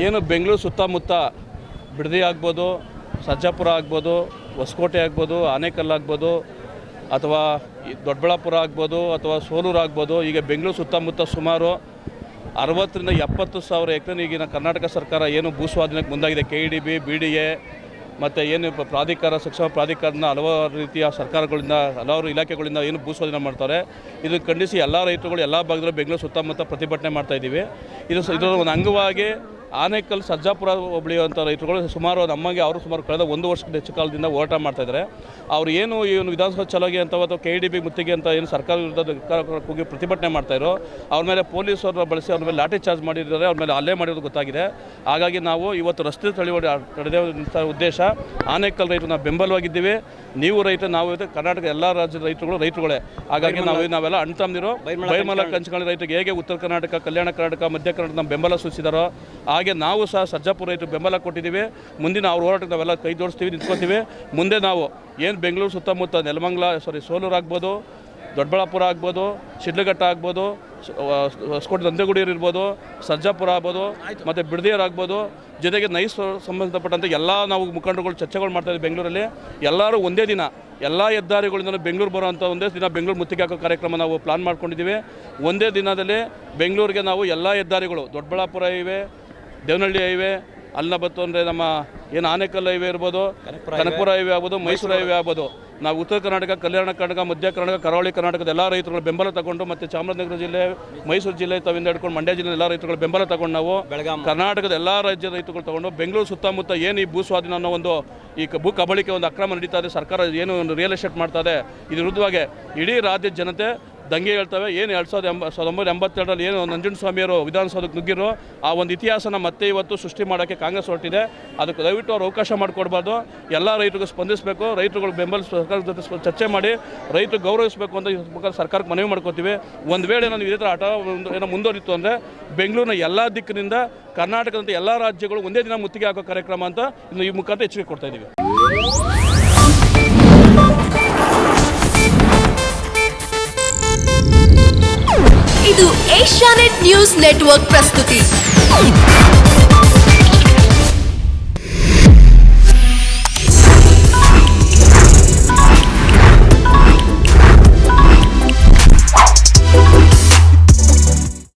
ಏನು ಬೆಂಗಳೂರು ಸುತ್ತಮುತ್ತ ಬಿಡದಿ ಆಗ್ಬೋದು, ಸರ್ಜಾಪುರ ಆಗ್ಬೋದು, ಹೊಸಕೋಟೆ ಆಗ್ಬೋದು, ಆನೇಕಲ್ ಆಗ್ಬೋದು, ಅಥವಾ ದೊಡ್ಡಬಳ್ಳಾಪುರ ಆಗ್ಬೋದು, ಅಥವಾ ಸೋಲೂರು ಆಗ್ಬೋದು, ಈಗ ಬೆಂಗಳೂರು ಸುತ್ತಮುತ್ತ ಸುಮಾರು 60ರಿಂದ 70 ಸಾವಿರ ಎಕರೆ ಈಗಿನ ಕರ್ನಾಟಕ ಸರ್ಕಾರ ಏನು ಭೂಸ್ವಾಧೀನಕ್ಕೆ ಮುಂದಾಗಿದೆ. KEDB, BDA ಮತ್ತು ಏನು ಪ್ರಾಧಿಕಾರ, ಸಕ್ಷಮ ಪ್ರಾಧಿಕಾರನ ಹಲವಾರು ರೀತಿಯ ಸರ್ಕಾರಗಳಿಂದ, ಹಲವಾರು ಇಲಾಖೆಗಳಿಂದ ಏನು ಭೂಸ್ವಾಧೀನ ಮಾಡ್ತಾರೆ. ಇದನ್ನು ಖಂಡಿಸಿ ಎಲ್ಲ ರೈತರುಗಳು ಎಲ್ಲ ಭಾಗದಲ್ಲೂ ಬೆಂಗಳೂರು ಸುತ್ತಮುತ್ತ ಪ್ರತಿಭಟನೆ ಮಾಡ್ತಾಯಿದ್ದೀವಿ. ಇದರ ಒಂದು ಅಂಗವಾಗಿ ಆನೇಕಲ್, ಸರ್ಜಾಪುರ ಹೋಬಳಿಯುವಂಥ ರೈತರುಗಳು ಸುಮಾರು ನಮಗೆ ಅವರು ಸುಮಾರು ಕಳೆದ 1 ವರ್ಷದ ಹೆಚ್ಚು ಕಾಲದಿಂದ ಹೋರಾಟ ಮಾಡ್ತಾಯಿದ್ದಾರೆ. ಅವ್ರು ಏನು ಈ ಒಂದು ವಿಧಾನಸಭಾ ಚಲಾಗಿ ಅಂತ ಅಥವಾ KEDB ಮುತ್ತಿಗೆ ಅಂತ ಏನು ಸರ್ಕಾರ ವಿರುದ್ಧ ಹೋಗಿ ಪ್ರತಿಭಟನೆ ಮಾಡ್ತಾಯಿರೋ ಅವ್ರ ಮೇಲೆ ಪೊಲೀಸರನ್ನ ಬಳಸಿ ಅವ್ರ ಮೇಲೆ ಲಾಠಿ ಚಾರ್ಜ್ ಮಾಡಿದ್ದಾರೆ, ಅವ್ರ ಮೇಲೆ ಹಲ್ಲೆ ಮಾಡಿರೋದು ಗೊತ್ತಾಗಿದೆ. ಹಾಗಾಗಿ ನಾವು ಇವತ್ತು ರಸ್ತೆ ತಡೆಯುವ ಉದ್ದೇಶ ಆನೇಕಲ್ ರೈತರನ್ನ ಬೆಂಬಲವಾಗಿದ್ದೀವಿ. ನೀವು ರೈತ, ನಾವು ಕರ್ನಾಟಕ ಎಲ್ಲ ರಾಜ್ಯದ ರೈತರುಗಳೇ. ಹಾಗಾಗಿ ನಾವೆಲ್ಲ ಅಣ್ತಂದಿರೋ ಬೈಮಲ ಕಂಚಗಾಳಿ ರೈತರಿಗೆ ಹೇಗೆ ಉತ್ತರ ಕರ್ನಾಟಕ, ಕಲ್ಯಾಣ ಕರ್ನಾಟಕ, ಮಧ್ಯ ಕರ್ನಾಟಕ ನಮ್ಮ ಬೆಂಬಲ ಸೂಚಿಸಿದಾರೋ ಹಾಗೆ ನಾವು ಸಹ ಸರ್ಜಾಪುರ ರೈತರು ಬೆಂಬಲ ಕೊಟ್ಟಿದ್ದೀವಿ. ಮುಂದಿನ ಅವ್ರ ಹೋರಾಟಕ್ಕೆ ನಾವೆಲ್ಲ ಕೈ ಜೋಡಿಸ್ತೀವಿ, ನಿಂತ್ಕೊತೀವಿ. ಮುಂದೆ ನಾವು ಏನು ಬೆಂಗಳೂರು ಸುತ್ತಮುತ್ತ ಸೋಲೂರು ಆಗ್ಬೋದು, ದೊಡ್ಡಬಳ್ಳಾಪುರ ಆಗ್ಬೋದು, ಶಿಡ್ಲಘಟ್ಟ ಆಗ್ಬೋದು, ಹೊಸಕೋಟೆ ನಂದೇಗುಡಿಯರು ಇರ್ಬೋದು, ಸರ್ಜಾಪುರ ಆಗ್ಬೋದು, ಮತ್ತು ಬಿಡದಿಯರು ಆಗ್ಬೋದು, ಜೊತೆಗೆ ನೈಸ್ ಸಂಬಂಧಪಟ್ಟಂತೆ ಎಲ್ಲ ನಾವು ಮುಖಂಡರುಗಳು ಚರ್ಚೆಗಳು ಮಾಡ್ತಾಯಿದ್ದೀವಿ. ಬೆಂಗಳೂರಲ್ಲಿ ಎಲ್ಲರೂ ಒಂದೇ ದಿನ ಎಲ್ಲ ಹೆದ್ದಾರಿಗಳಿಂದ ಬೆಂಗಳೂರು ಬರೋವಂಥ ಒಂದೇ ದಿನ ಬೆಂಗಳೂರು ಮುತ್ತಿಗೆ ಹಾಕೋ ಕಾರ್ಯಕ್ರಮ ನಾವು ಪ್ಲಾನ್ ಮಾಡ್ಕೊಂಡಿದ್ದೀವಿ. ಒಂದೇ ದಿನದಲ್ಲಿ ಬೆಂಗಳೂರಿಗೆ ನಾವು ಎಲ್ಲ ಹೆದ್ದಾರಿಗಳು, ದೊಡ್ಡಬಳ್ಳಾಪುರ ಹೈವೇ, ದೇವನಹಳ್ಳಿ ಹೈವೇ, ಅಲ್ಲಿನ ಬತ್ತು ಅಂದರೆ ನಮ್ಮ ಏನು ಆನೇಕಲ್ ಹೈವೇ ಇರ್ಬೋದು, ಕನಕಪುರ ಹೈವೇ ಆಗ್ಬೋದು, ಮೈಸೂರು ಹೈವೇ ಆಗ್ಬೋದು, ನಾವು ಉತ್ತರ ಕರ್ನಾಟಕ, ಕಲ್ಯಾಣ ಕರ್ನಾಟಕ, ಮಧ್ಯ ಕರ್ನಾಟಕ, ಕರಾವಳಿ ಕರ್ನಾಟಕದ ಎಲ್ಲ ರೈತರುಗಳ ಬೆಂಬಲ ತಗೊಂಡು, ಮತ್ತು ಚಾಮರಾಜನಗರ ಜಿಲ್ಲೆ, ಮೈಸೂರು ಜಿಲ್ಲೆ ತಾವಿಂದ ಹಿಡ್ಕೊಂಡು ಮಂಡ್ಯ ಜಿಲ್ಲೆ ಎಲ್ಲ ರೈತರುಗಳ ಬೆಂಬಲ ತಗೊಂಡು ನಾವು ಕರ್ನಾಟಕದ ಎಲ್ಲ ರಾಜ್ಯದ ರೈತರುಗಳು ತಗೊಂಡು ಬೆಂಗಳೂರು ಸುತ್ತಮುತ್ತ ಏನು ಈ ಭೂಸ್ವಾಧೀನ ಅನ್ನೋ ಒಂದು ಈ ಭೂ ಕಬಳಿಕೆ ಒಂದು ಅಕ್ರಮ ನಡೀತಾ ಇದೆ, ಸರ್ಕಾರ ಏನು ಒಂದು ರಿಯಲ್ ಎಸ್ಟೇಟ್ ಮಾಡ್ತಾ ಇದೆ, ಇದ್ರ ವಿರುದ್ಧವಾಗಿ ಇಡೀ ರಾಜ್ಯದ ಜನತೆ ದಂಗೆ ಹೇಳ್ತವೆ. ಏನು 1982ರಲ್ಲಿ ಏನು ನಂಜುಂಡಸ್ವಾಮಿಯವರು ವಿಧಾನಸೌಧಕ್ಕೆ ನುಗ್ಗಿರೋ ಆ ಒಂದು ಇತಿಹಾಸನ ಮತ್ತೆ ಇವತ್ತು ಸೃಷ್ಟಿ ಮಾಡೋಕ್ಕೆ ಕಾಂಗ್ರೆಸ್ ಹೊರಟಿದೆ. ಅದಕ್ಕೆ ದಯವಿಟ್ಟು ಅವ್ರು ಅವಕಾಶ ಮಾಡಿಕೊಡ್ಬಾರ್ದು. ಎಲ್ಲ ರೈತರಿಗೂ ಸ್ಪಂದಿಸಬೇಕು, ರೈತರುಗಳು ಬೆಂಬಲ ಸರ್ಕಾರದ ಜೊತೆ ಚರ್ಚೆ ಮಾಡಿ ರೈತರು ಗೌರವಿಸಬೇಕು ಅಂತ ಮುಖಾಂತರ ಸರ್ಕಾರಕ್ಕೆ ಮನವಿ ಮಾಡ್ಕೋತೀವಿ. ಒಂದು ವೇಳೆ ನಾನು ಇದೇ ಥರ ಆಟ ಏನೋ ಮುಂದುವರಿತು ಅಂದರೆ ಬೆಂಗಳೂರಿನ ಎಲ್ಲ ದಿಕ್ಕಿನಿಂದ ಕರ್ನಾಟಕದಂತೆ ಎಲ್ಲ ರಾಜ್ಯಗಳು ಒಂದೇ ದಿನ ಮುತ್ತಿಗೆ ಹಾಕೋ ಕಾರ್ಯಕ್ರಮ ಅಂತ ಇನ್ನು ಈ ಮುಖಾಂತರ ಎಚ್ಚರಿಕೆ ಕೊಡ್ತಾ ಇದ್ದೀವಿ. ಇದು ಏಷ್ಯಾನೆಟ್ ನ್ಯೂಸ್ ನೆಟ್ವರ್ಕ್ ಪ್ರಸ್ತುತಿ.